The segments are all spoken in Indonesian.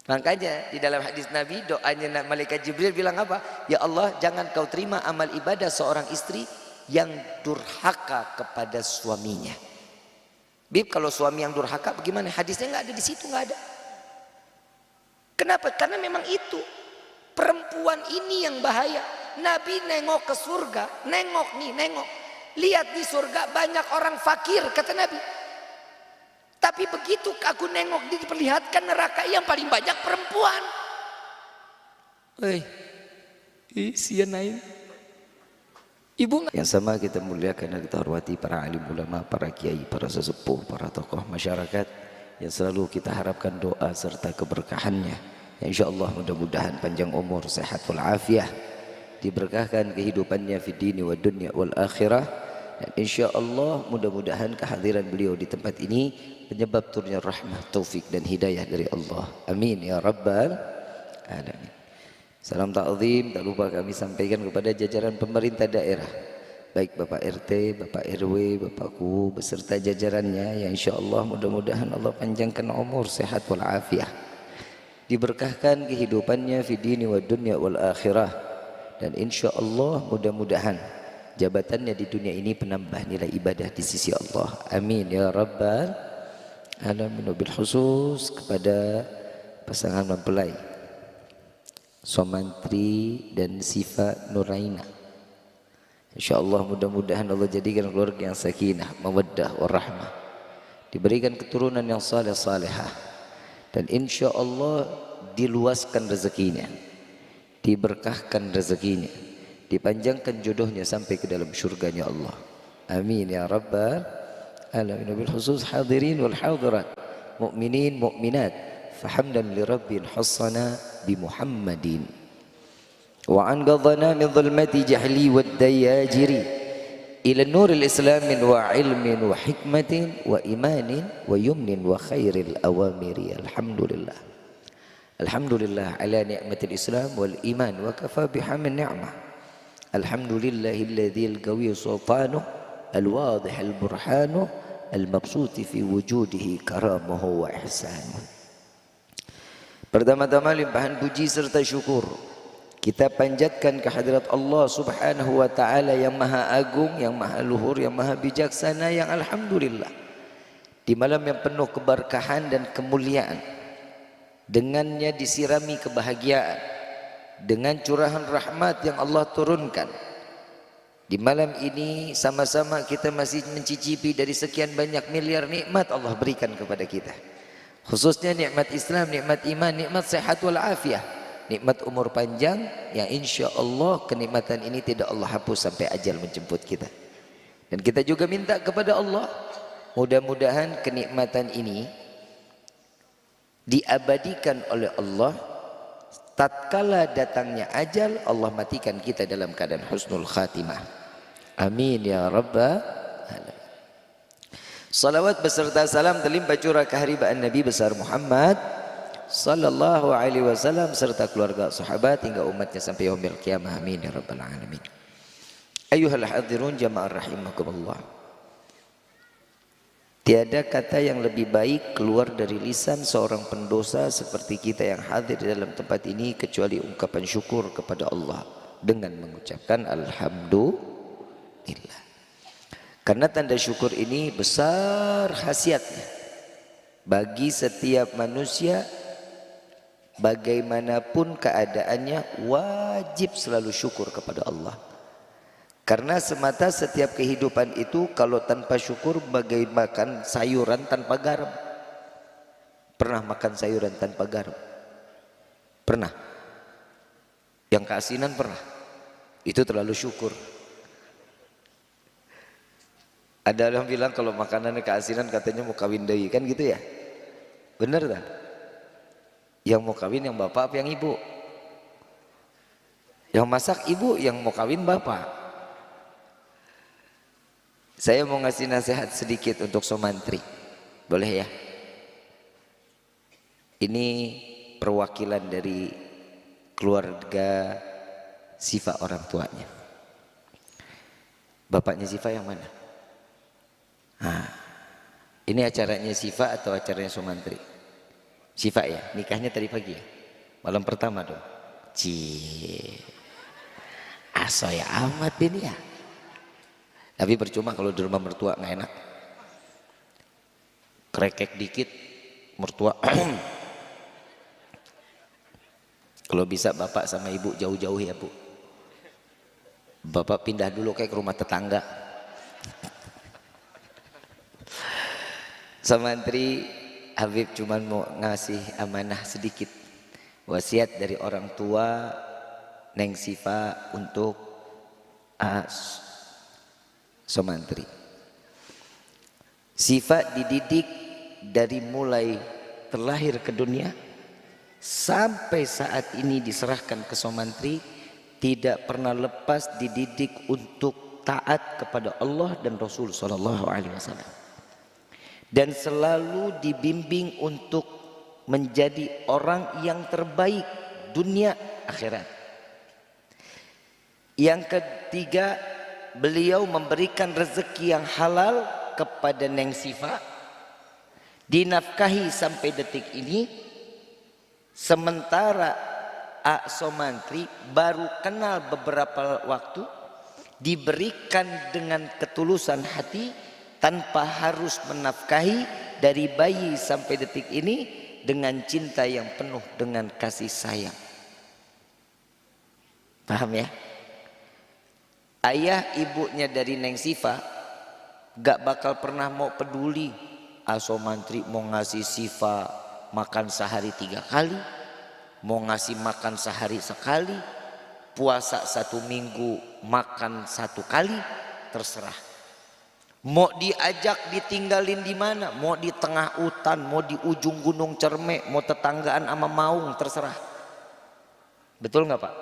Makanya di dalam hadis Nabi doanya malaikat Jibril bilang apa? Ya Allah, jangan kau terima amal ibadah seorang istri yang durhaka kepada suaminya. Bib, kalau suami yang durhaka bagaimana? Hadisnya nggak ada di situ, nggak ada. Kenapa? Karena memang itu perempuan ini yang bahaya. Nabi nengok ke surga, nengok. Lihat di surga banyak orang fakir, kata Nabi. Tapi begitu aku nengok diperlihatkan neraka yang paling banyak perempuan. Sian naik. Ibu yang sama kita muliakan dan kita hormati para alim ulama, para kiai, para sesepuh, para tokoh masyarakat yang selalu kita harapkan doa serta keberkahannya. Ya, insyaallah mudah-mudahan panjang umur, sehat walafiat, diberkahkan kehidupannya fi dini wa dunya wal akhirah. Dan insyaallah mudah-mudahan kehadiran beliau di tempat ini penyebab turunnya rahmah, taufik dan hidayah dari Allah. Amin ya rabbal alamin. Salam ta'zim tak lupa kami sampaikan kepada jajaran pemerintah daerah, baik Bapak RT, Bapak RW, Bapakku beserta jajarannya, yang insyaallah mudah-mudahan Allah panjangkan umur, sehat walafiat, diberkahkan kehidupannya fi dini wa dunya wal akhirah, dan insyaallah mudah-mudahan jabatannya di dunia ini penambah nilai ibadah di sisi Allah. Amin ya rabbal alamin. Bil khusus kepada pasangan mempelai Somantri dan Sifa Nuraina, insyaallah mudah-mudahan Allah jadikan keluarga yang sakinah, mawaddah warahmah, diberikan keturunan yang saleh salehah, dan insyaallah diluaskan rezekinya, diberkahkan rezekinya, dipanjangkan jodohnya sampai ke dalam syurganya Allah. Amin ya rabbal alamin. Bil khusus hadirin wal hadirat, mukminin mukminat, fahamdan li rabbil hassana bi Muhammadin wa an qadhana min dhulmati jahli wad dayajiri ila nuril islamin wa ilmin wa hikmatin wa imanin wa yumnin wa khairil awamiri. Alhamdulillah, alhamdulillah ala ni'matil islam wal iman wa kafa bihamin ni'mah. Alhamdulillahilladzi al-qawi sultanuh al-wadih al-burhanuh al-mabsuti fi wujudihi karamuhu wa ihsanuh. Pertama-tama limpahan puji serta syukur kita panjatkan kehadirat Allah subhanahu wa ta'ala yang maha agung, yang maha luhur, yang maha bijaksana, yang alhamdulillah di malam yang penuh keberkahan dan kemuliaan, dengannya disirami kebahagiaan, dengan curahan rahmat yang Allah turunkan. Di malam ini sama-sama kita masih mencicipi dari sekian banyak miliar nikmat Allah berikan kepada kita, khususnya nikmat Islam, nikmat iman, nikmat sehat wal afiah, nikmat umur panjang yang insya Allah kenikmatan ini tidak Allah hapus sampai ajal menjemput kita. Dan kita juga minta kepada Allah mudah-mudahan kenikmatan ini diabadikan oleh Allah tatkala datangnya ajal, Allah matikan kita dalam keadaan husnul khatimah. Amin ya rabbal alamin. Salawat beserta salam terlimpah curah keharibaan Nabi besar Muhammad sallallahu alaihi wasallam serta keluarga sahabat hingga umatnya sampai yaumil qiyamah. Amin ya rabbal alamin. Ayyuhal hadirun jamaah rahimakumullah. Tiada kata yang lebih baik keluar dari lisan seorang pendosa seperti kita yang hadir di dalam tempat ini kecuali ungkapan syukur kepada Allah dengan mengucapkan alhamdulillah. Karena tanda syukur ini besar khasiatnya bagi setiap manusia, bagaimanapun keadaannya wajib selalu syukur kepada Allah. Karena semata setiap kehidupan itu kalau tanpa syukur bagai makan sayuran tanpa garam. Pernah makan sayuran tanpa garam? Pernah? Yang keasinan pernah? Itu terlalu syukur. Ada orang bilang kalau makanannya keasinan katanya mau kawin deui, kan gitu ya? Bener tak? Yang mau kawin yang bapak apa yang ibu? Yang masak ibu, yang mau kawin bapak. Saya mau ngasih nasihat sedikit untuk Somantri, boleh ya? Ini perwakilan dari keluarga Sifa orang tuanya. Bapaknya Sifa yang mana? Nah, ini acaranya Sifa atau acaranya Somantri? Syifa ya, nikahnya tadi pagi ya? Malam pertama dong. Cie, asoy amat ini ya. Tapi percuma kalau di rumah mertua nggak enak. Krekek dikit, mertua. Kalau bisa bapak sama ibu jauh-jauh ya bu. Bapak pindah dulu kayak ke rumah tetangga. Samantri, Habib cuman mau ngasih amanah sedikit. Wasiat dari orang tua Neng Sifa untuk Samantri. Sifa dididik dari mulai terlahir ke dunia sampai saat ini diserahkan ke Samantri, tidak pernah lepas dididik untuk taat kepada Allah dan Rasul sallallahu alaihi wasallam. Dan selalu dibimbing untuk menjadi orang yang terbaik dunia akhirat. Yang ketiga, beliau memberikan rezeki yang halal kepada Neng Sifa, dinafkahi sampai detik ini. Sementara Samantri baru kenal beberapa waktu, diberikan dengan ketulusan hati tanpa harus menafkahi, dari bayi sampai detik ini dengan cinta yang penuh dengan kasih sayang. Paham ya? Ayah ibunya dari Neng Sifa gak bakal pernah mau peduli Samantri mau ngasih Sifa makan sehari 3 kali, mau ngasih makan sehari sekali, puasa 1 minggu makan 1 kali, terserah. Mau diajak ditinggalin di mana, mau di tengah hutan, mau di ujung gunung Cermek, mau tetanggaan sama Maung, terserah. Betul nggak Pak?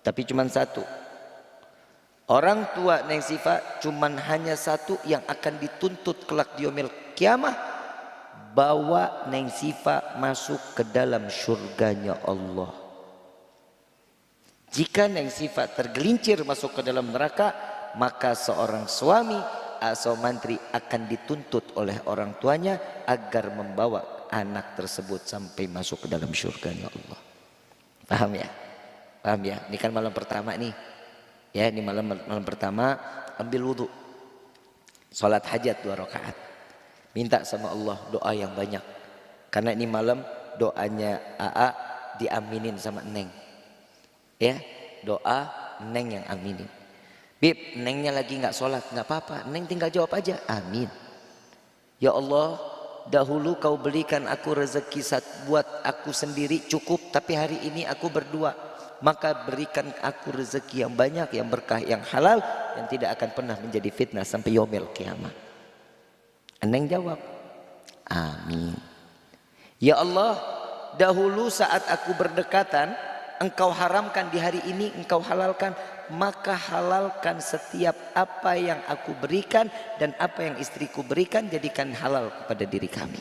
Tapi cuman satu, orang tua Neng Sifa cuman hanya satu yang akan dituntut kelak di yaumil kiamah, bawa Neng Sifa masuk ke dalam surganya Allah. Jika Neng Sifa tergelincir masuk ke dalam neraka, maka seorang suami Samantri akan dituntut oleh orang tuanya agar membawa anak tersebut sampai masuk ke dalam surganya Allah. Paham ya? Paham ya? Ini kan malam pertama nih. Ya, ini malam pertama, ambil wudhu, sholat hajat 2 rakaat, minta sama Allah doa yang banyak, karena ini malam doanya AA diaminin sama Neng. Ya, doa Neng yang aminin. Bib, Nengnya lagi nggak sholat, nggak apa-apa, Neng tinggal jawab aja, amin. Ya Allah, dahulu kau belikan aku rezeki buat aku sendiri cukup, tapi hari ini aku berdua, maka berikan aku rezeki yang banyak, yang berkah, yang halal, yang tidak akan pernah menjadi fitnah sampai yaumil kiamah. Neng jawab, amin. Ya Allah, dahulu saat aku berdekatan, engkau haramkan, di hari ini engkau halalkan, maka halalkan setiap apa yang aku berikan dan apa yang istriku berikan, jadikan halal kepada diri kami.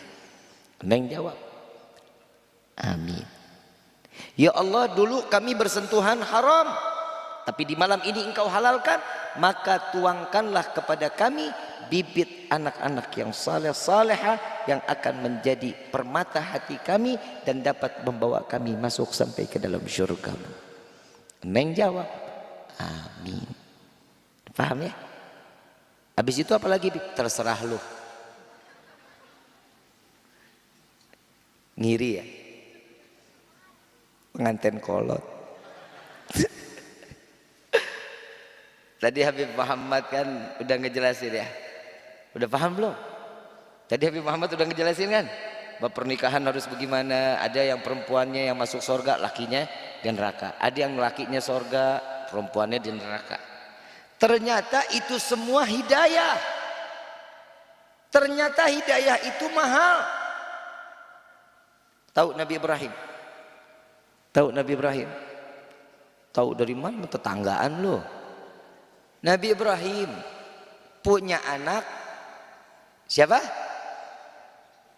Neng jawab, amin. Ya Allah, dulu kami bersentuhan haram, tapi di malam ini engkau halalkan, maka tuangkanlah kepada kami bibit anak-anak yang saleh-salehah yang akan menjadi permata hati kami dan dapat membawa kami masuk sampai ke dalam syurga-Mu. Neng jawab, amin. Paham ya? Habis itu apa lagi? Terserah lu. Ngiri ya? Pengantin kolot. Tadi Habib Muhammad kan udah ngejelasin ya. Udah paham belum? Tadi Habib Muhammad udah ngejelasin kan? Bahwa pernikahan harus bagaimana. Ada yang perempuannya yang masuk surga, lakinya di neraka. Ada yang lakinya surga, perempuannya di neraka. Ternyata itu semua hidayah. Ternyata hidayah itu mahal. Tahu Nabi Ibrahim? Tahu Nabi Ibrahim? Tahu dari mana? Tetanggaan loh. Nabi Ibrahim punya anak siapa?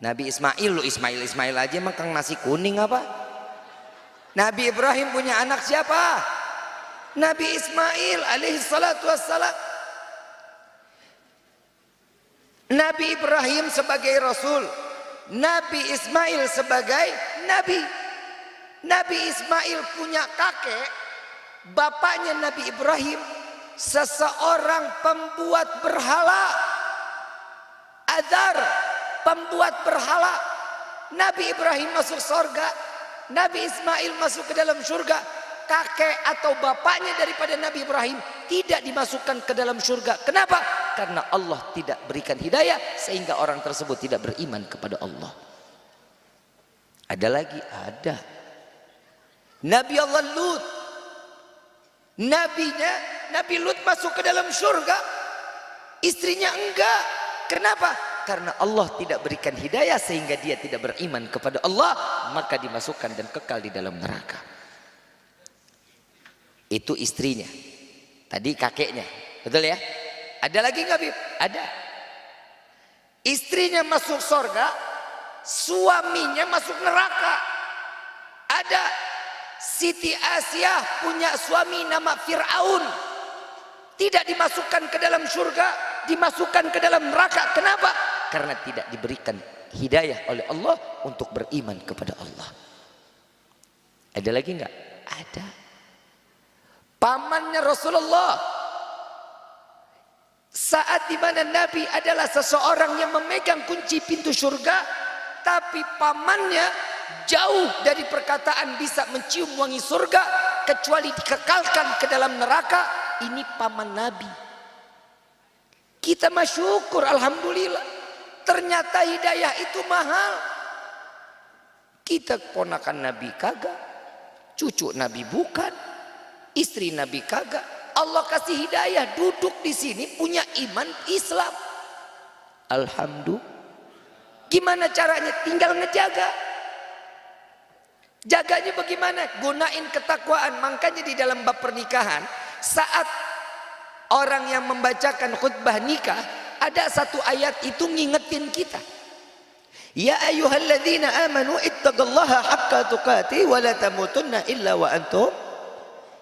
Nabi Ismail. Lo Ismail aja makan nasi kuning apa? Nabi Ibrahim punya anak siapa? Nabi Ismail alaihi salatu wassalam. Nabi Ibrahim sebagai Rasul Nabi Ismail sebagai nabi. Nabi Ismail punya kakek, bapaknya Nabi Ibrahim, seseorang pembuat berhala. Azar, pembuat berhala. Nabi Ibrahim masuk surga, Nabi Ismail masuk ke dalam surga. Kakek atau bapaknya daripada Nabi Ibrahim tidak dimasukkan ke dalam surga. Kenapa? Karena Allah tidak berikan hidayah sehingga orang tersebut tidak beriman kepada Allah. Ada lagi? Ada. Nabi Allah Lut. Nabi Lut masuk ke dalam surga, istrinya enggak. Kenapa? Karena Allah tidak berikan hidayah sehingga dia tidak beriman kepada Allah, maka dimasukkan dan kekal di dalam neraka. Itu istrinya. Tadi kakeknya. Betul ya? Ada lagi nggak, Bib? Ada. Istrinya masuk surga, suaminya masuk neraka. Ada. Siti Asyah punya suami nama Fir'aun. Tidak dimasukkan ke dalam surga, dimasukkan ke dalam neraka. Kenapa? Karena tidak diberikan hidayah oleh Allah untuk beriman kepada Allah. Ada lagi nggak? Ada. Pamannya Rasulullah, saat dimana Nabi adalah seseorang yang memegang kunci pintu surga, tapi pamannya jauh dari perkataan bisa mencium wangi surga kecuali dikekalkan ke dalam neraka. Ini paman Nabi. Kita masyukur, alhamdulillah. Ternyata hidayah itu mahal. Kita ponakan Nabi kagak, cucu Nabi bukan, istri Nabi kagak. Allah kasih hidayah, duduk di sini punya iman Islam. Alhamdulillah. Gimana caranya? Tinggal ngejaga. Jaganya bagaimana? Gunain ketakwaan. Makanya di dalam bab pernikahan, saat orang yang membacakan khutbah nikah, ada satu ayat itu ngingetin kita. Ya ayyuhalladzina amanu ittaqallaha haqqa tuqatih wa la tamutunna illa wa antum.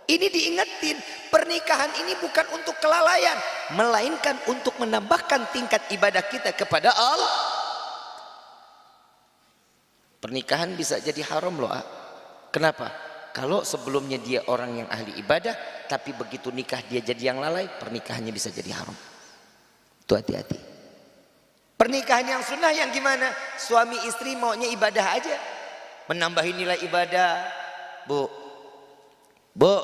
Ini diingetin, pernikahan ini bukan untuk kelalaian, melainkan untuk menambahkan tingkat ibadah kita kepada Allah. Pernikahan bisa jadi haram loh. Kenapa? Kalau sebelumnya dia orang yang ahli ibadah, tapi begitu nikah dia jadi yang lalai, pernikahannya bisa jadi haram. Itu hati-hati. Pernikahan yang sunnah yang gimana? Suami istri maunya ibadah aja, menambahi nilai ibadah. Bu,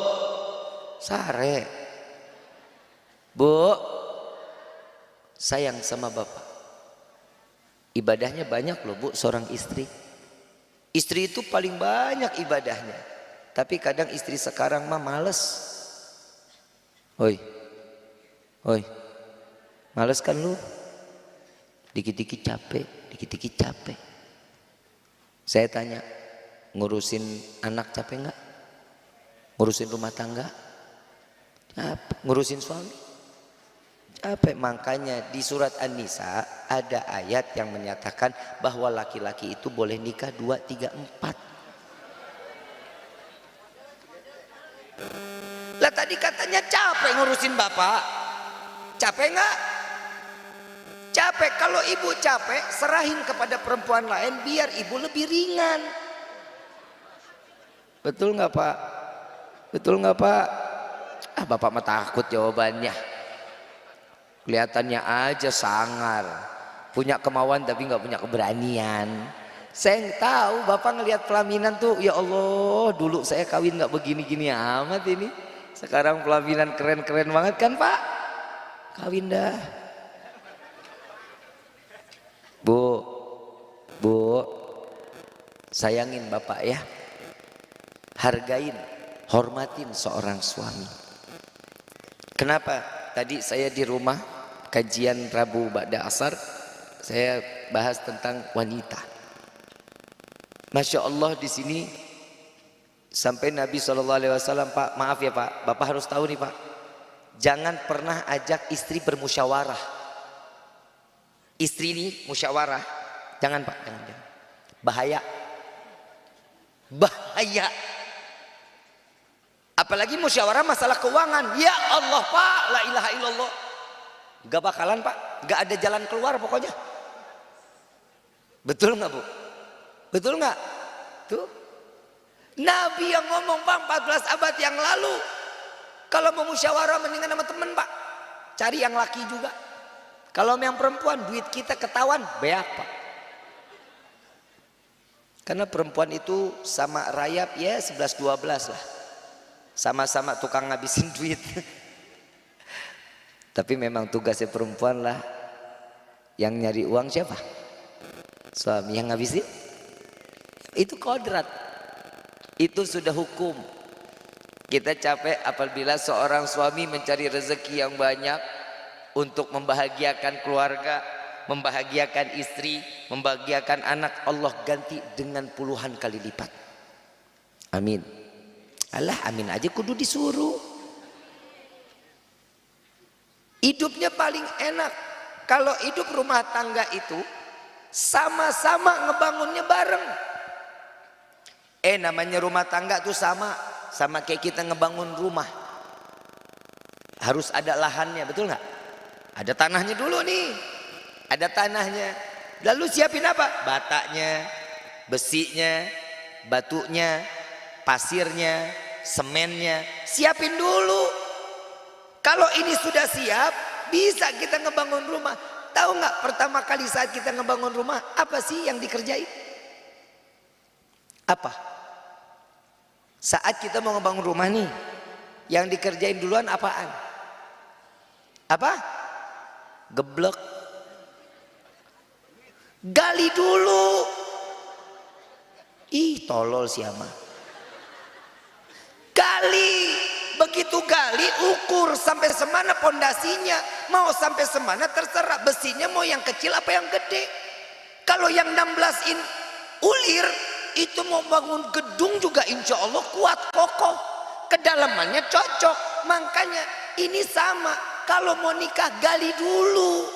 sare. Bu, sayang sama bapak. Ibadahnya banyak loh bu, seorang istri. Istri itu paling banyak ibadahnya. Tapi kadang istri sekarang mah males. Oi, males kan lu? Dikit-dikit capek, dikit-dikit capek. Saya tanya, ngurusin anak capek nggak? Ngurusin rumah tangga? Capek. Ngurusin suami? Capek. Makanya di surat An-Nisa ada ayat yang menyatakan bahwa laki-laki itu boleh nikah 2, 3, 4. Lah tadi katanya capek ngurusin bapak. Capek nggak? Capek. Kalau ibu capek, serahin kepada perempuan lain biar ibu lebih ringan. Betul nggak Pak? Betul nggak Pak? Ah, bapak mah takut jawabannya. Kelihatannya aja sangar, punya kemauan tapi nggak punya keberanian. Saya tahu bapak ngelihat pelaminan tuh, ya Allah, dulu saya kawin nggak begini-gini amat ini. Sekarang pelaminan keren-keren banget kan Pak? Kawin dah. Bu, sayangin bapak ya. Hargain, hormatin seorang suami. Kenapa? Tadi saya di rumah kajian Rabu ba'da asar, saya bahas tentang wanita. Masya Allah di sini sampai Nabi SAW, Pak, maaf ya Pak, Bapak harus tahu nih Pak, jangan pernah ajak istri bermusyawarah. Istri ini musyawarah, jangan Pak, jangan. Bahaya. Apalagi musyawarah masalah keuangan. Ya Allah Pak, la ilaha illallah. Gak bakalan Pak, gak ada jalan keluar pokoknya. Betul nggak Bu? Betul nggak? Tuh. Nabi yang ngomong Pak 14 abad yang lalu. Kalau mau musyawarah mendingan sama temen Pak. Cari yang laki juga. Kalau yang perempuan duit kita ketahuan beak Pak. Karena perempuan itu sama rayap ya 11-12 lah. Sama-sama tukang ngabisin duit. Tapi memang tugasnya perempuan lah. Yang nyari uang siapa? Suami yang ngabisin. Itu kodrat. Itu sudah hukum. Kita capek apabila seorang suami mencari rezeki yang banyak untuk membahagiakan keluarga, membahagiakan istri, membahagiakan anak. Allah ganti dengan puluhan kali lipat. Amin. Allah amin aja kudu disuruh. Hidupnya paling enak kalau hidup rumah tangga itu sama-sama ngebangunnya bareng. Namanya rumah tangga tuh sama kayak kita ngebangun rumah. Harus ada lahannya, betul nggak? Ada tanahnya dulu nih. Ada tanahnya. Lalu siapin apa? Batanya, besinya, batunya, pasirnya, semennya. Siapin dulu. Kalau ini sudah siap, bisa kita ngebangun rumah. Tahu nggak pertama kali saat kita ngebangun rumah, apa sih yang dikerjain? Apa? Saat kita mau ngebangun rumah nih, yang dikerjain duluan apaan? Apa? Geblek. Gali dulu. Ih, tolol siapa? Gali. Begitu gali, ukur sampai semana pondasinya. Mau sampai semana terserah. Besinya mau yang kecil apa yang gede. Kalau yang 16 in ulir, itu mau bangun gedung juga insya Allah kuat kokoh. Kedalamannya cocok. Makanya ini sama. Kalau mau nikah gali dulu.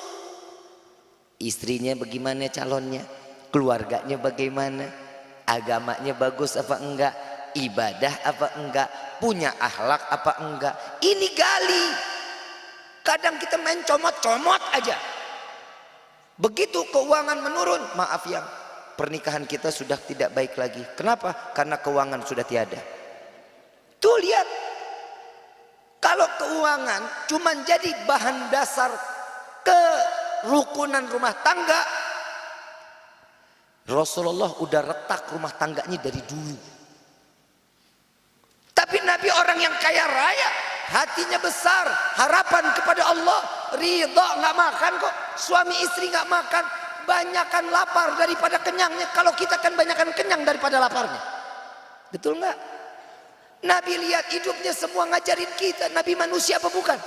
Istrinya bagaimana calonnya? Keluarganya bagaimana? Agamanya bagus apa enggak? Ibadah apa enggak? Punya akhlak apa enggak? Ini gali. Kadang kita main comot-comot aja. Begitu keuangan menurun, maaf yang pernikahan kita sudah tidak baik lagi. Kenapa? Karena keuangan sudah tiada. Tuh lihat. Kalau keuangan cuma jadi bahan dasar kerukunan rumah tangga, Rasulullah udah retak rumah tangganya dari dulu. Tapi Nabi orang yang kaya raya, hatinya besar, harapan kepada Allah, ridho, nggak makan kok. Suami istri nggak makan, banyakan lapar daripada kenyangnya. Kalau kita kan banyakan kenyang daripada laparnya. Betul nggak? Nabi lihat hidupnya semua ngajarin kita. Nabi manusia apa bukan?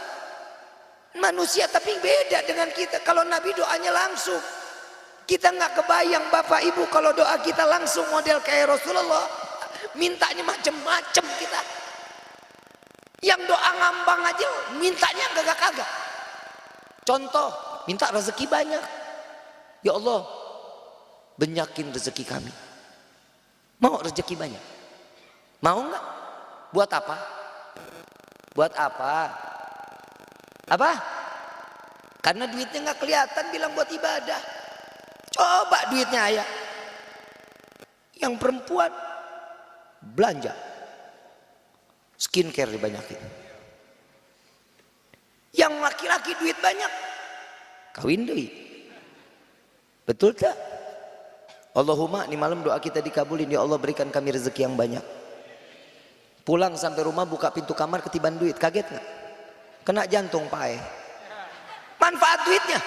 Manusia tapi beda dengan kita. Kalau Nabi doanya langsung. Kita nggak kebayang Bapak Ibu kalau doa kita langsung model kayak Rasulullah. Mintanya macem-macem kita. Yang doa ngambang aja mintanya kagak-kagak. Contoh, minta rezeki banyak. Ya Allah, banyakin rezeki kami. Mau rezeki banyak? Mau nggak? Buat apa? Buat apa? Apa? Karena duitnya nggak kelihatan, bilang buat ibadah. Coba duitnya ayah. Yang perempuan belanja, skincare dibanyakin. Yang laki-laki duit banyak, kawin duit. Betul tak? Allahumma, ini malam doa kita dikabulin. Ya Allah, berikan kami rezeki yang banyak. Pulang sampai rumah buka pintu kamar ketiban duit, kaget nggak? Kena jantung Pak. Manfaat duitnya.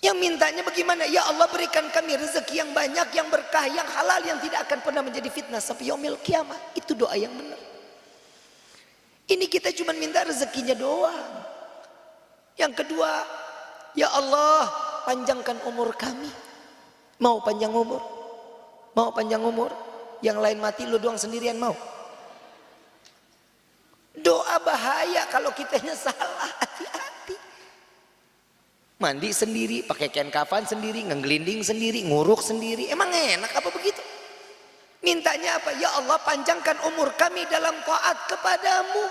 Yang mintanya bagaimana? Ya Allah, berikan kami rezeki yang banyak, yang berkah, yang halal, yang tidak akan pernah menjadi fitnah sampai yaumil kiamat. Itu doa yang benar. Ini kita cuma minta rezekinya doang. Yang kedua, ya Allah, panjangkan umur kami. Mau panjang umur? Mau panjang umur? Yang lain mati, lu doang sendirian mau? Doa bahaya kalau kitanya salah, hati-hati. Mandi sendiri, pakai kain kafan sendiri, ngegelinding sendiri, nguruk sendiri. Emang enak apa begitu? Mintanya apa? Ya Allah, panjangkan umur kami dalam taat kepadamu.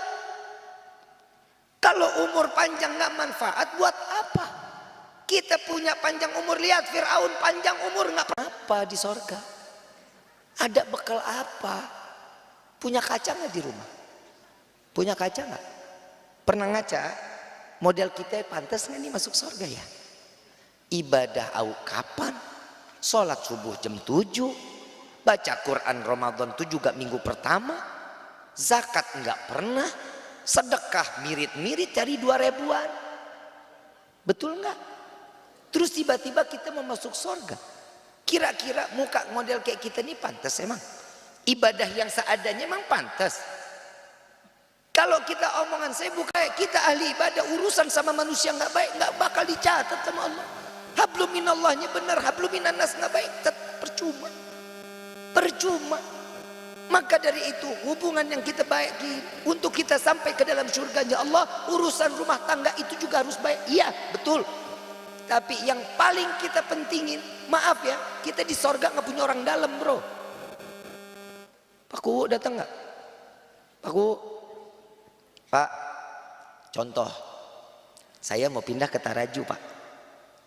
Kalau umur panjang nggak manfaat, buat apa? Kita punya panjang umur, lihat Fir'aun panjang umur nggak apa di sorga. Ada bekal apa? Punya kaca nggak di rumah? Punya kaca nggak? Pernah ngaca? Model kita pantas nggak nih masuk sorga ya? Ibadah kapan? Sholat subuh jam 7, baca Quran Ramadan itu juga minggu pertama, zakat nggak pernah, sedekah mirit-mirit cari 2 ribuan. Betul nggak? Terus tiba-tiba kita mau masuk sorga. Kira-kira muka model kayak kita ini pantas emang? Ibadah yang seadanya emang pantas? Kalau kita omongan saya bukan kita ahli ibadah, urusan sama manusia nggak baik nggak bakal dicatat sama Allah. Hablum minallahnya benar, hablum minannas nggak baik, tetap percuma. Percuma. Maka dari itu hubungan yang kita baik untuk kita sampai ke dalam surganya Allah, urusan rumah tangga itu juga harus baik. Iya betul. Tapi yang paling kita pentingin, maaf ya, kita di sorga nggak punya orang dalam bro. Pak Ku datang nggak? Pak Ku, Pak, contoh, saya mau pindah ke Taraju Pak,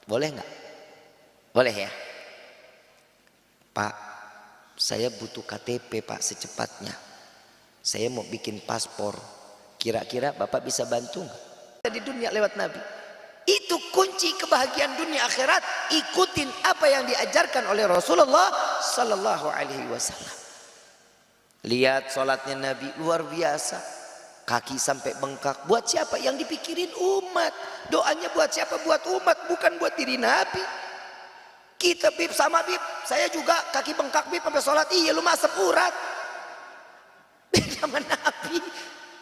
boleh nggak? Boleh ya, Pak. Saya butuh KTP Pak secepatnya. Saya mau bikin paspor. Kira-kira Bapak bisa bantu nggak? Di dunia lewat Nabi. Itu kunci kebahagiaan dunia akhirat. Ikutin apa yang diajarkan oleh Rasulullah Sallallahu Alaihi Wasallam. Lihat sholatnya Nabi luar biasa. Kaki sampai bengkak. Buat siapa? Yang dipikirin umat. Doanya buat siapa? Buat umat, bukan buat diri Nabi. Kita bib sama bib. Saya juga kaki bengkak bib sampai sholat. Iya lu masuk urat. Sama Nabi.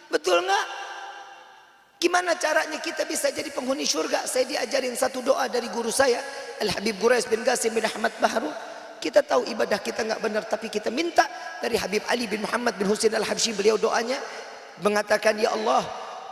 Betul nggak? Gimana caranya kita bisa jadi penghuni surga? Saya diajarin satu doa dari guru saya, Al-Habib Quraish bin Qasim bin Ahmad Bahru. Kita tahu ibadah kita nggak benar, tapi kita minta dari Habib Ali bin Muhammad bin Husain Al-Habsyi. Beliau doanya mengatakan, ya Allah,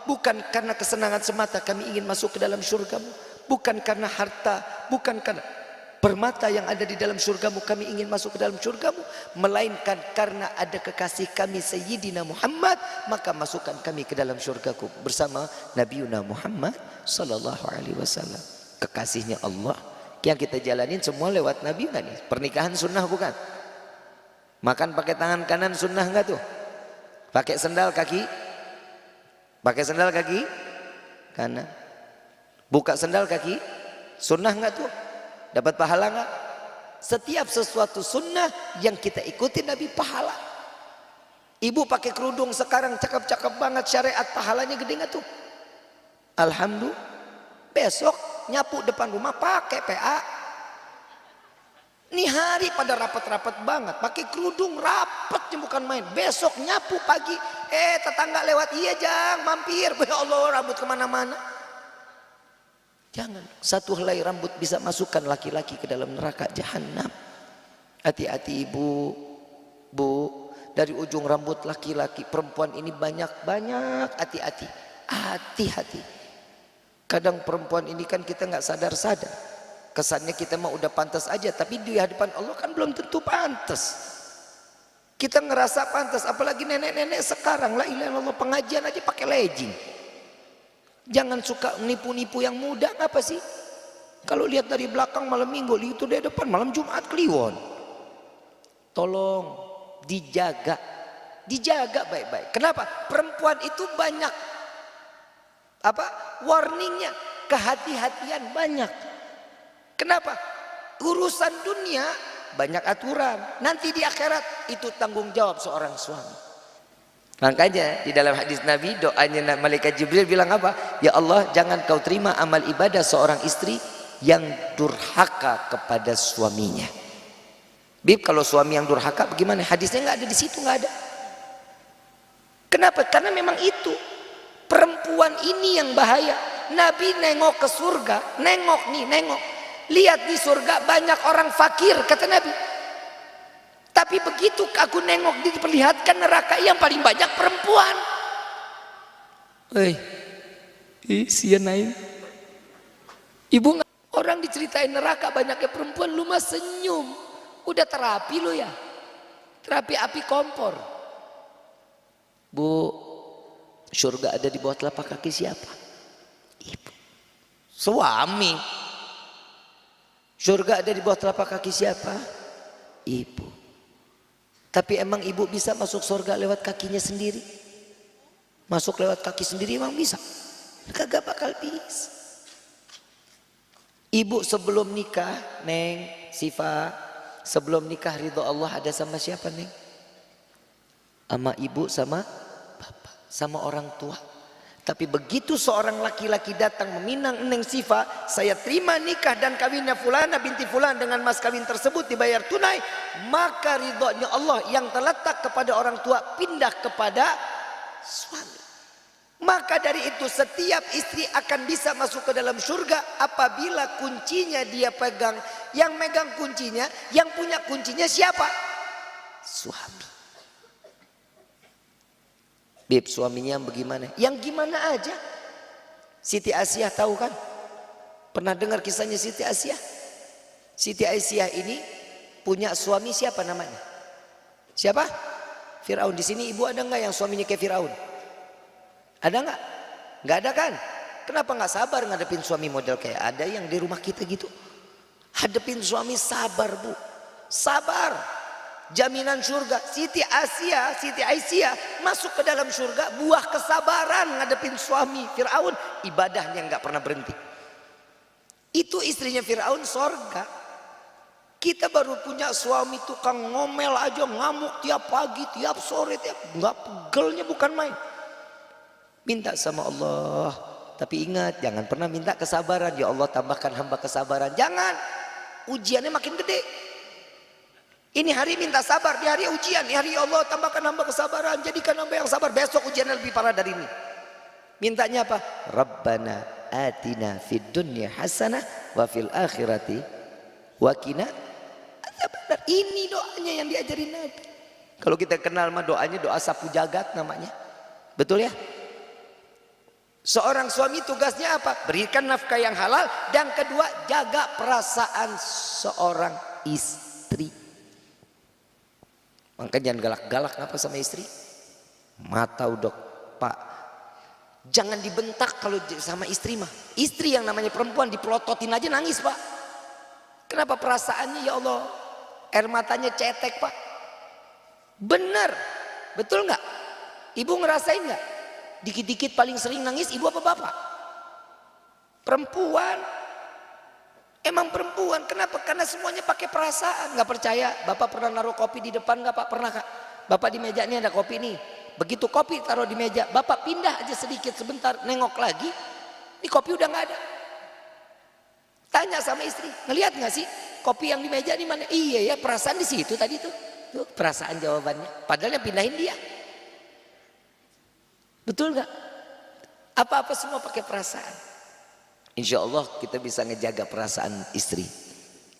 bukan karena kesenangan semata kami ingin masuk ke dalam surgamu, bukan karena harta, bukan karena permata yang ada di dalam surgamu kami ingin masuk ke dalam surgamu, melainkan karena ada kekasih kami Sayyidina Muhammad, maka masukkan kami ke dalam surgaku bersama Nabiuna Muhammad Sallallahu Alaihi Wasallam. Kekasihnya Allah yang kita jalanin semua lewat Nabi kan? Pernikahan sunnah bukan? Makan pakai tangan kanan sunnah enggak tuh? Pakai sendal kaki kanan, buka sendal kaki sunnah enggak tuh? Dapat pahala enggak? Setiap sesuatu sunnah yang kita ikuti Nabi pahala. Ibu pakai kerudung sekarang cakep-cakep banget, syariat, pahalanya gede enggak tuh? Alhamdulillah. Besok nyapu depan rumah pakai PA. Nih hari pada rapat-rapat banget, pakai kerudung rapet bukan main. Besok nyapu pagi, tetangga lewat, iya Jang mampir, ya Allah rambut kemana-mana. Jangan satu helai rambut bisa masukkan laki-laki ke dalam neraka jahanam. Hati-hati ibu, bu, dari ujung rambut laki-laki perempuan ini banyak-banyak, hati-hati, hati-hati. Kadang perempuan ini kan kita nggak sadar-sadar, kesannya kita mah udah pantas aja, tapi di hadapan Allah kan belum tentu pantas. Kita ngerasa pantas, apalagi nenek-nenek sekarang, la ilaha illallah, pengajian aja pakai legging. Jangan suka nipu-nipu yang muda, apa sih? Kalau lihat dari belakang malam minggu, itu dari depan malam Jumat kliwon. Tolong dijaga, dijaga baik-baik. Kenapa? Perempuan itu banyak apa? Warningnya, kehati-hatian banyak. Kenapa? Urusan dunia banyak aturan. Nanti di akhirat itu tanggung jawab seorang suami. Makanya di dalam hadis Nabi, doanya malaikat Jibril bilang apa? Ya Allah, jangan kau terima amal ibadah seorang istri yang durhaka kepada suaminya. Bib, kalau suami yang durhaka bagaimana? Hadisnya nggak ada di situ, nggak ada. Kenapa? Karena memang itu perempuan ini yang bahaya. Nabi nengok ke surga, nengok. Lihat di surga banyak orang fakir, kata Nabi. Tapi begitu aku nengok, diperlihatkan neraka yang paling banyak perempuan. Sianain. Ibu nggak, orang diceritain neraka banyaknya perempuan, lu mah senyum. Udah terapi lu ya, terapi api kompor. Bu, surga ada di bawah telapak kaki siapa? Ibu. Suami. Surga ada di bawah telapak kaki siapa? Ibu. Tapi emang ibu bisa masuk surga lewat kakinya sendiri? Masuk lewat kaki sendiri emang bisa? Kagak bakal bisa. Ibu sebelum nikah, Neng, Sifa, sebelum nikah ridho Allah ada sama siapa, Neng? Sama ibu, sama bapak, sama orang tua. Tapi begitu seorang laki-laki datang meminang Neng Sifa, saya terima nikah dan kawinnya fulana binti fulan dengan mas kawin tersebut dibayar tunai, maka ridhonya Allah yang terletak kepada orang tua pindah kepada suami. Maka dari itu setiap istri akan bisa masuk ke dalam surga apabila kuncinya dia pegang. Yang megang kuncinya, yang punya kuncinya siapa? Suami. Bib, suaminya bagaimana? Yang gimana aja. Siti Aisyah tahu kan? Pernah dengar kisahnya Siti Aisyah? Siti Aisyah ini punya suami siapa namanya? Siapa? Firaun. Di sini ibu ada nggak yang suaminya kayak Firaun? Ada nggak? Nggak ada kan? Kenapa nggak sabar ngadepin suami model kayak ada yang di rumah kita gitu? Hadepin suami sabar, Bu. Sabar. Jaminan surga. Siti Aisyah masuk ke dalam surga buah kesabaran ngadepin suami Firaun, ibadahnya nggak pernah berhenti. Itu istrinya Firaun surga. Kita baru punya suami tukang ngomel aja, ngamuk tiap pagi, tiap sore, tiap nggak pegelnya bukan main. Minta sama Allah, tapi ingat jangan pernah minta kesabaran. Ya Allah tambahkan hamba kesabaran. Jangan, ujiannya makin gede. Ini hari minta sabar, di hari ujian, di hari Allah tambahkan hamba kesabaran, jadikan hamba yang sabar. Besok ujiannya lebih parah dari ini. Mintanya apa? Rabbana atina fid dunya hasanah wa fil akhirati wa qina adzabannar. Ini doanya yang diajarin Nabi. Kalau kita kenal mah doanya doa sapu jagat namanya. Betul ya? Seorang suami tugasnya apa? Berikan nafkah yang halal, dan kedua jaga perasaan seorang istri. Makanya jangan galak-galak apa sama istri. Mata udah Pak. Jangan dibentak kalau sama istri mah. Istri yang namanya perempuan dipelototin aja nangis, Pak. Kenapa perasaannya ya Allah? Air matanya cetek, Pak. Bener. Betul nggak? Ibu ngerasain nggak? Dikit-dikit paling sering nangis ibu apa bapak? Perempuan. Emang perempuan, kenapa? Karena semuanya pakai perasaan. Nggak percaya, bapak pernah naruh kopi di depan nggak Pak? Pernah Kak? Bapak di meja ini ada kopi nih. Begitu kopi taruh di meja, bapak pindah aja sedikit sebentar, nengok lagi, ini kopi udah nggak ada. Tanya sama istri, ngelihat nggak sih kopi yang di meja di mana? Iya ya, perasaan di situ tadi tuh. Tuh perasaan jawabannya. Padahal yang pindahin dia. Betul nggak? Apa-apa semua pakai perasaan. Insya Allah kita bisa ngejaga perasaan istri.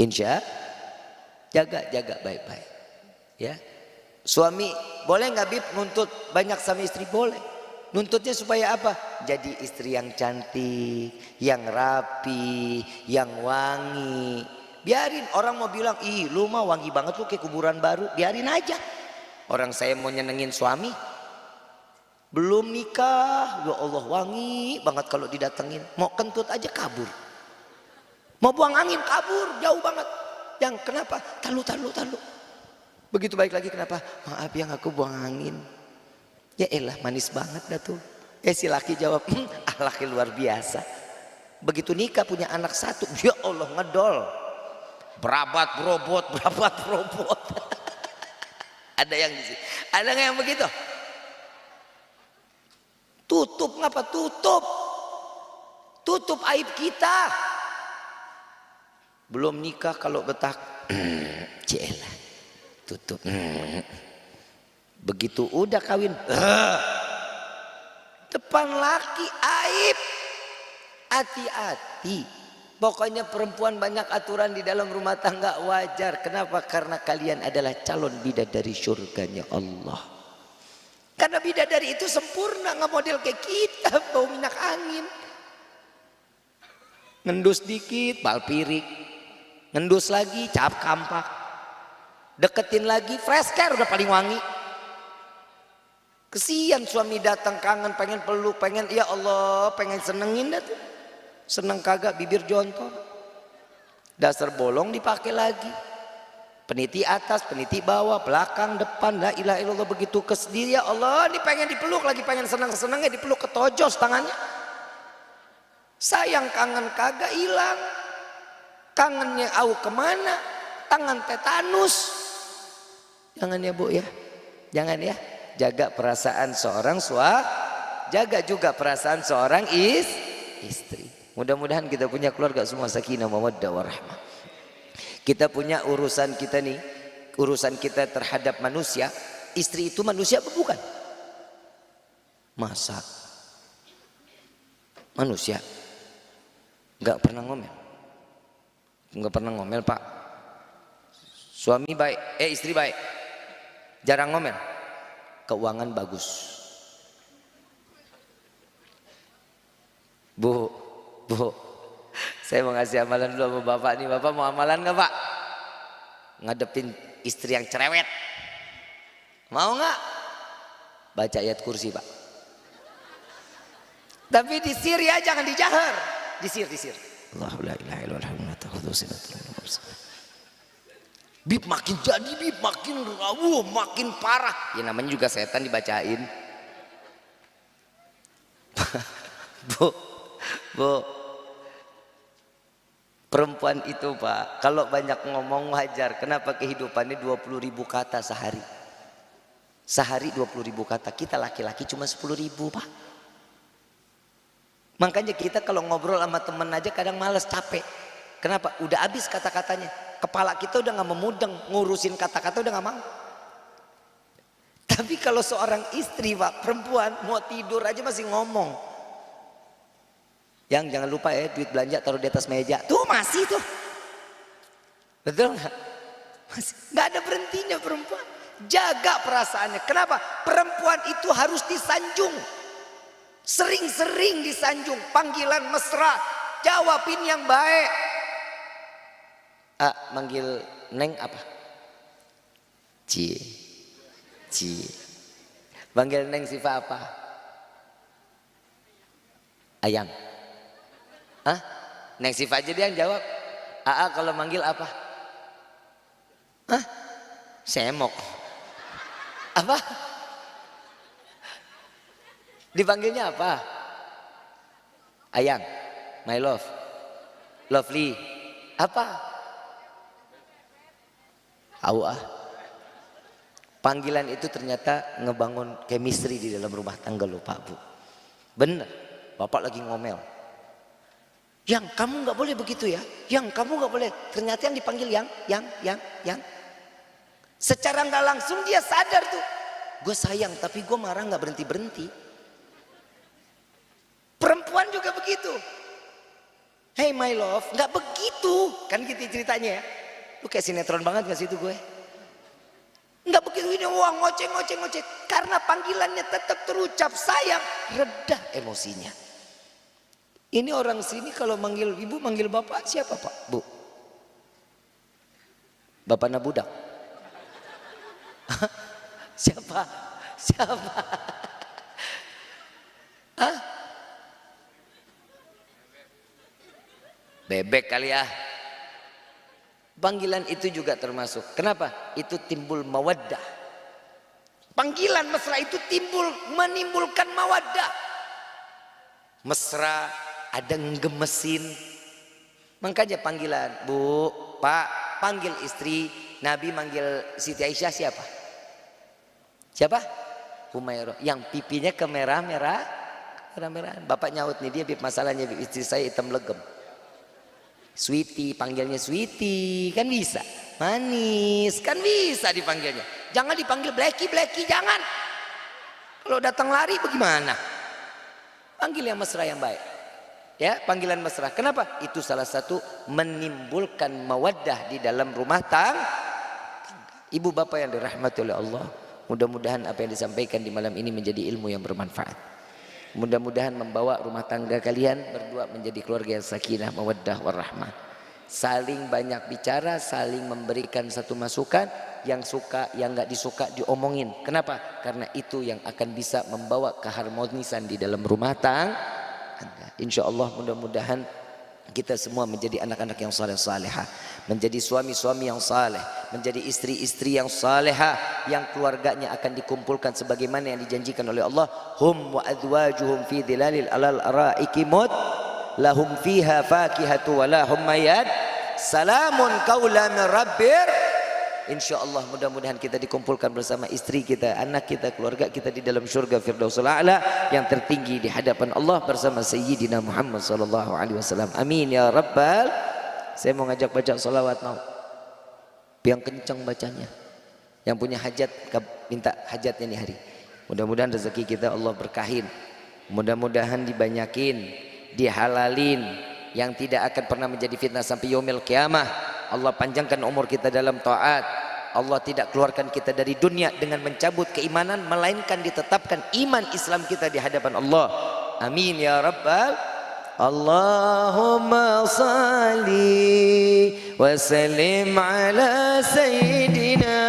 Insya jaga baik-baik. Ya, suami boleh nggak Bib nuntut banyak sama istri? Boleh. Nuntutnya supaya apa? Jadi istri yang cantik, yang rapi, yang wangi. Biarin orang mau bilang, ih lu mah wangi banget lu kayak kuburan baru. Biarin aja. Orang saya mau nyenengin suami. Belum nikah, ya Allah wangi banget kalau didatengin. Mau kentut aja kabur. Mau buang angin kabur, jauh banget. Yang kenapa? Talu. Begitu baik lagi kenapa? Maaf yang aku buang angin. Ya elah manis banget dah tuh. Si laki jawab, akhlaknya luar biasa. Begitu nikah punya anak satu, ya Allah ngedol. Berabat berobot. Ada yang di sini. Ada nggak yang begitu? Tutup ngapa? Tutup aib kita. Belum nikah kalau betak, cielah, tutup. Begitu udah kawin, depan laki aib. Hati-hati. Pokoknya perempuan banyak aturan di dalam rumah tangga wajar. Kenapa? Karena kalian adalah calon bidadari surganya Allah. Karena bidadari itu sempurna, nggak model kayak kita bau minyak angin. Ngendus dikit bal pirik, ngendus lagi cap kampak, deketin lagi fresh care udah paling wangi. Kesian suami datang kangen, pengen peluk, pengen ya Allah, pengen senengin dah tuh. Seneng kagak bibir jontor. Dasar bolong dipakai lagi. Peniti atas, peniti bawah, belakang, depan, la ilaha illallah, begitu kesediri ya Allah, ini pengen dipeluk lagi, pengen senang-senangnya dipeluk, ketojos tangannya. Sayang kangen kagak hilang. Kangennya au kemana? Tangan tetanus. Jangan ya Bu ya. Jangan ya. Jaga perasaan seorang suami, jaga juga perasaan seorang istri. Mudah-mudahan kita punya keluarga semua sakinah mawaddah warahmah. Kita punya urusan kita nih, urusan kita terhadap manusia. Istri itu manusia apa bukan? Masa manusia nggak pernah ngomel? Nggak pernah ngomel Pak. Suami baik, istri baik, jarang ngomel, keuangan bagus. Bu, saya mau ngasih amalan dulu sama Bapak nih. Bapak mau amalan nggak Pak? Ngadepin istri yang cerewet, mau nggak? Baca ayat kursi Pak. Tapi disir ya, jangan dijahar. Disir. Allahu la ilaha illallah ta'khudhu sinatun wa nawm. Bib makin jadi, bib makin rawuh, makin parah. Ya namanya juga setan dibacain. Bu, perempuan itu Pak, kalau banyak ngomong wajar. Kenapa? Kehidupannya 20.000 kata sehari. Sehari 20.000 kata. Kita laki-laki cuma 10.000 Pak. Makanya kita kalau ngobrol sama temen aja kadang males, capek. Kenapa? Udah habis kata-katanya. Kepala kita udah gak memudeng, ngurusin kata-kata udah gak mau. Tapi kalau seorang istri Pak, perempuan mau tidur aja masih ngomong. Yang jangan lupa ya, duit belanja taruh di atas meja. Tuh masih tuh. Betul gak? Masih. Gak ada berhentinya perempuan. Jaga perasaannya. Kenapa? Perempuan itu harus disanjung. Sering-sering disanjung. Panggilan mesra, jawabin yang baik. Manggil Neng apa? Cie. Manggil Neng Siva apa? Ayang. Neng Siva aja dia yang jawab. Kalau manggil apa? Semok. Apa? Dipanggilnya apa? Ayang, my love, lovely. Apa? Panggilan itu ternyata ngebangun chemistry di dalam rumah tangga loh Pak Bu. Bener, Bapak lagi ngomel. Yang kamu nggak boleh begitu ya. Yang kamu nggak boleh. Ternyata yang dipanggil yang. Secara nggak langsung dia sadar tuh. Gue sayang tapi gue marah nggak berhenti. Perempuan juga begitu. Hey my love, nggak begitu. Kan gitu ceritanya ya. Lu kayak sinetron banget gak sih itu gue? Nggak begitu ini, wah ngoceh. Karena panggilannya tetap terucap sayang, reda emosinya. Ini orang sini kalau manggil ibu, manggil bapak siapa Pak? Bu? Bapak Nabudak? Siapa? Bebek kali ya. Panggilan itu juga termasuk. Kenapa? Itu timbul mawaddah. Panggilan mesra itu menimbulkan mawaddah. Mesra, ada ngemesin. Makanya panggilan, Bu, Pak, panggil istri. Nabi manggil Siti Aisyah siapa? Siapa? Humairah. Yang pipinya kemerah-merahan. Bapak nyaut nih, dia bib masalahnya bib istri saya hitam legem. Sweetie, panggilnya Sweetie, kan bisa. Manis, kan bisa dipanggilnya. Jangan dipanggil Blacky, jangan. Kalau datang lari bagaimana? Panggil yang mesra yang baik. Ya, panggilan mesra. Kenapa? Itu salah satu menimbulkan mawaddah di dalam rumah tangga. Ibu bapak yang dirahmati oleh Allah, mudah-mudahan apa yang disampaikan di malam ini menjadi ilmu yang bermanfaat. Mudah-mudahan membawa rumah tangga kalian berdua menjadi keluarga yang sakinah, mawaddah, warahmah. Saling banyak bicara, saling memberikan satu masukan. Yang suka, yang nggak disuka diomongin. Kenapa? Karena itu yang akan bisa membawa keharmonisan di dalam rumah tangga. Insya Allah mudah-mudahan kita semua menjadi anak-anak yang saleh salehah, menjadi suami-suami yang saleh, menjadi istri-istri yang salehah, yang keluarganya akan dikumpulkan sebagaimana yang dijanjikan oleh Allah. Hum wa azwajuhum fi dhilalil alal araiki mut lahum fiha fakihatu wa lahum mayad salamun qaulan min rabbir. InsyaAllah mudah-mudahan kita dikumpulkan bersama istri kita, anak kita, keluarga kita di dalam syurga Firdausul A'la yang tertinggi di hadapan Allah bersama Sayyidina Muhammad sallallahu alaihi wasallam. Amin ya rabbal. Saya mau ngajak baca salawat, mau yang kencang bacanya. Yang punya hajat minta hajatnya nih hari. Mudah-mudahan rezeki kita Allah berkahin. Mudah-mudahan dibanyakin, dihalalin, yang tidak akan pernah menjadi fitnah sampai yaumil qiyamah. Allah panjangkan umur kita dalam taat. Allah tidak keluarkan kita dari dunia dengan mencabut keimanan, melainkan ditetapkan iman Islam kita di hadapan Allah. Amin ya rabbal. Allahumma salli wa sallim ala sayyidina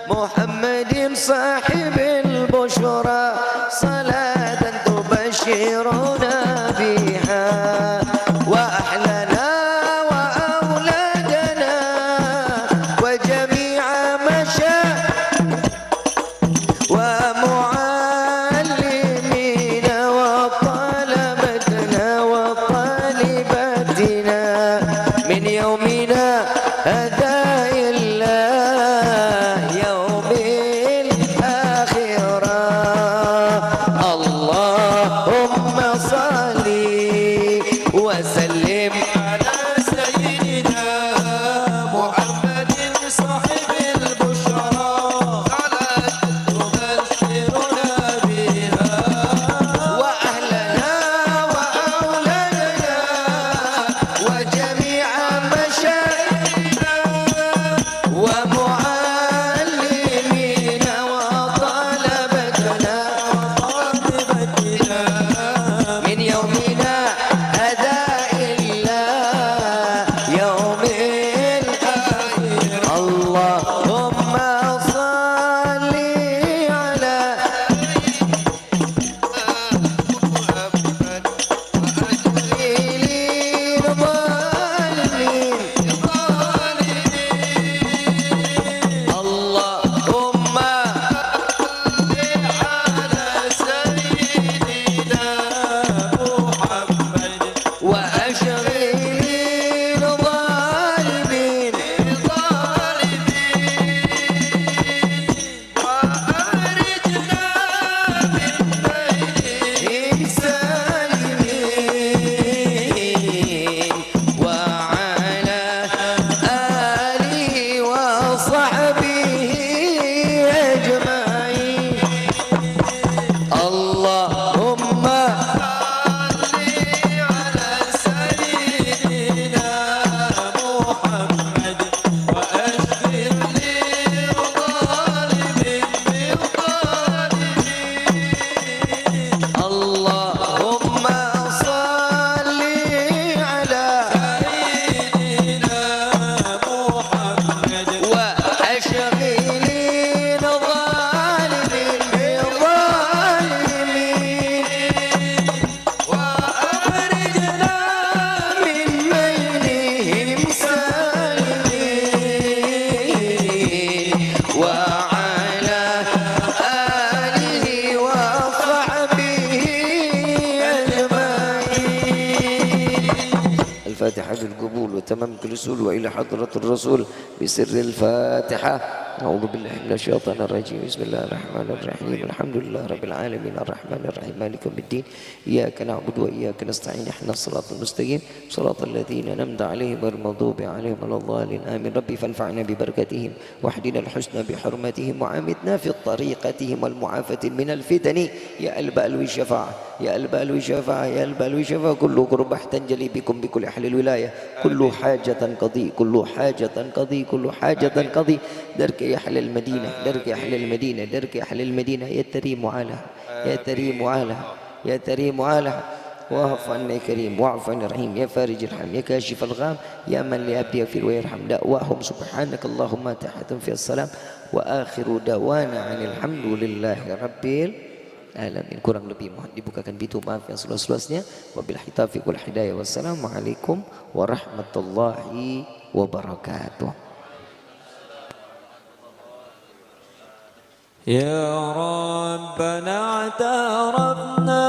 Muhammadin sahibil bushra salatan tubashiruna biha wa ahlana الفاتحة بالقبول وتمام الوصول وإلى حضرة الرسول بسر الفاتحة. أعوذ بالله من الشيطان الرجيم. بسم الله الرحمن الرحيم. الحمد لله رب العالمين الرحمن الرحيم مالك يوم الدين إياك نعبد وإياك نستعين اهدنا الصراط المستقيم صراط الذين أنعمت عليهم غير المغضوب عليهم ولا الضالين آمين. ربي فانفعنا ببركتهم واهدنا الحسنى بحرمتهم وعامتنا في طريقتهم والمعافاة من الفتن يا البأل والشفاعة يا البأل والشفاعة يا البأل والشفاعة. كل قربة تنجلي بكم بكل أهل الولاية كل حاجة قضي كل حاجة قضي كل حاجة قضي درك يا أهل المدينة درك يا أهل المدينة درك يا أهل المدينة يا تريم على يا تريم على يا تريم على واعف عنا كريم واعف عنا رحيم يا فارج الحم يا كاشف الغام يا من لأبدي في ويرحم دعواهم سبحانك اللهم تحت في السلام وآخر دعوانا عن الحمد لله رب alamin. Kurang lebih mohon dibukakan pintu maaf yang seluas-luasnya. Wabillahi taufiq wal hidayah. Wassalamualaikum warahmatullahi wabarakatuh. يا ربنا اعترفنا